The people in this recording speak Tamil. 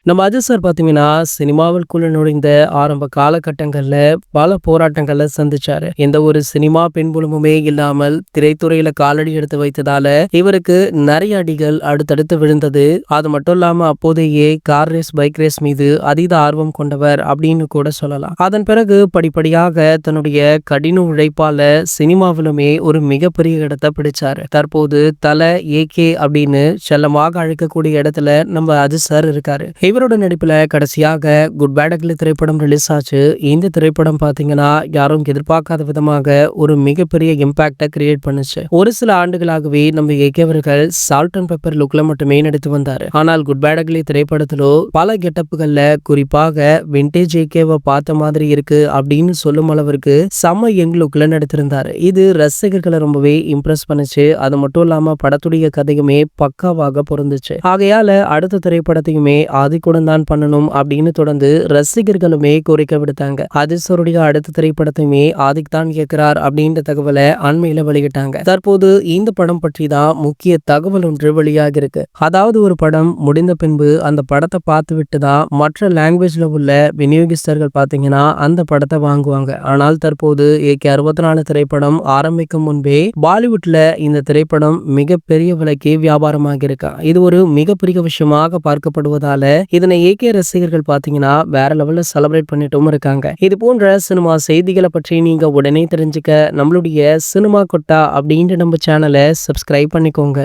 நம்ம அஜித் சார் பார்த்தீங்கன்னா, சினிமாவிற்குள்ள நுழைந்த ஆரம்ப காலகட்டங்கள்ல பல போராட்டங்கள சந்திச்சாரு. எந்த ஒரு சினிமா பின்புலமுமே இல்லாமல் திரைத்துறையில காலடி எடுத்து வைத்ததால, இவருக்கு நெறைய அடிகள் அடுத்தடுத்து விழுந்தது. அது மட்டும் இல்லாம அப்போதையே கார் ரேஸ், பைக் ரேஸ் மீது அதீத ஆர்வம் கொண்டவர் அப்படின்னு கூட சொல்லலாம். அதன் பிறகு படிப்படியாக தன்னுடைய கடின உழைப்பால சினிமாவிலுமே ஒரு மிகப்பெரிய இடத்த பிடிச்சாரு. தற்போது தல, ஏகே அப்படின்னு செல்லமாக அழைக்கக்கூடிய இடத்துல நம்ம அஜித் சார் இருக்காரு. இவரோட நடிப்புல கடைசியாக குட் பேட் அக்லி திரைப்படம் ரிலீஸ் ஆச்சு. இந்த திரைப்படம் பாத்தீங்கன்னா யாரும் எதிர்பார்க்காத விதமாக ஒரு மிகப்பெரிய இம்பாக்ட கிரியேட் பண்ணுச்சு. ஒரு சில ஆண்டுகளாகவே நம்ம ஏகே அவர்கள் சால்ட் அண்ட் பெப்பர் லுக்ல மட்டுமே நடித்து வந்தாரு. ஆனால் குட் பேட் அக்லி திரைப்படத்திலோ பல கெட்டப்புகள்ல குறிப்பாக விண்டேஜ் ஏகேவை பார்த்த மாதிரி இருக்கு அப்படின்னு சொல்லும் அளவிற்கு செம்ம யங் லுக்ல நடித்திருந்தாரு. இது ரசிகர்களை ரொம்பவே இம்ப்ரெஸ் பண்ணுச்சு. அது மட்டும் இல்லாம படத்துடைய கதையுமே பக்காவாக பொருந்துச்சு. ஆகையால அடுத்த திரைப்படத்தையுமே ஆதிக்குடன் தான் பண்ணணும் அப்படின்னு தொடர்ந்து ரசிகர்களுமே கோரிக்கை விடுத்தாங்க. அஜித் அடுத்த திரைப்படத்தையுமே ஆதிக் தான் இயக்குறார் அப்படின்ற தகவலை அண்மையில வெளியிட்டாங்க. தற்போது இந்த படம் பற்றி தான் முக்கிய தகவல் ஒன்று வெளியாகி இருக்கு. அதாவது ஒரு படம் முடிந்த பின்பு அந்த படத்தை பார்த்து விட்டு தான் மற்ற லாங்குவேஜ்ல உள்ள விநியோகிஸ்தர்கள் பாத்தீங்கன்னா அந்த படத்தை வாங்குவாங்க. ஆனால் தற்போது ஏகே 64 திரைப்படம் ஆரம்பிக்கும் முன்பே பாலிவுட்ல இந்த திரைப்படம் மிகப்பெரிய விலைக்கு வியாபாரமாக இருக்கா. இது ஒரு மிகப்பெரிய விஷயமாக பார்க்கப்படுவதால இதனை ஏகே ரசிகர்கள் பாத்தீங்கன்னா வேற லெவல்ல செலிப்ரேட் பண்ணிட்டும் இருக்காங்க. இது போன்ற சினிமா செய்திகளை பற்றி நீங்க உடனே தெரிஞ்சுக்க நம்மளுடைய சினிமா கொட்டா அப்படின்ற நம்ம சேனலை சப்ஸ்கிரைப் பண்ணிக்கோங்க.